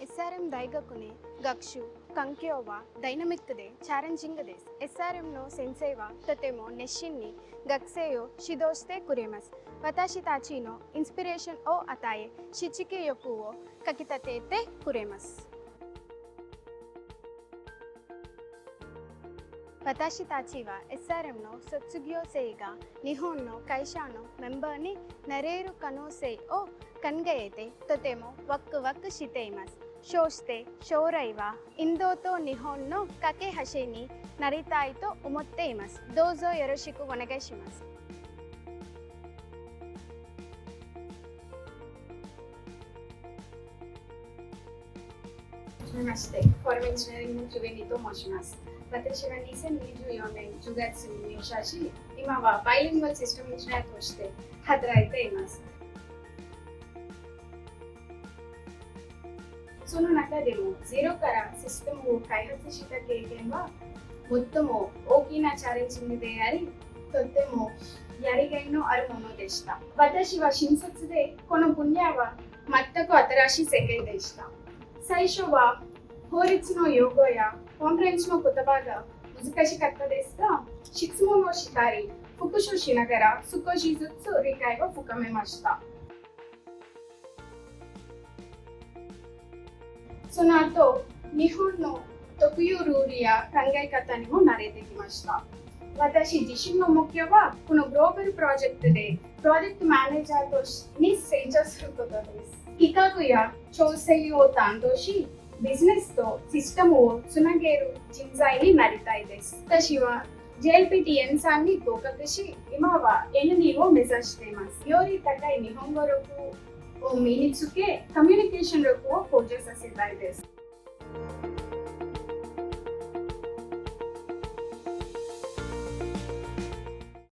SRM daigakune gakshu kankyowa dynamic de challenging des SRM no senseiwa totemo neshinni gakseyo shidoshite kuremas watashi tachi no inspiration o atae shichike yoku wo kakitatete kuremas. Watashi tachi wa SRM no sotsugyo sei ga Nihon no kaisha no member ni nareru kanosei o kangaete totemo wakku shiteimasu. そうして将来はインドと日本の架け橋になりたいと思っています。どうぞよろしくお願いします。はじめまして、フォルムエンジニアリングのジュベニと申します。私は2024年10月に入社し、今はバイリンガルシステムエンジニアとして働いています。その中でもゼロからシステムを開発した経験は最も大きなチャレンジングであり、とてもやりがいのあるものでした。私は新卒でこの分野は全く新しい世界でした。最初は法律の用語やコンプレンスの言葉が難しかったですが、質問をしたり復習しながら少しずつ理解を深めました。その後、日本の特有ルールや考え方にも慣れてきました。私自身の目標は、このグローバルプロジェクトでプロジェクトマネージャーとして成長することです。企画や調整を担当し、ビジネスとシステムをつなげる人材になりたいです。私は JLPT-N3 に合格し、今は N2 を目指しています。より高い日本語力を身につけ、コミュニケーション力を向上させたいです。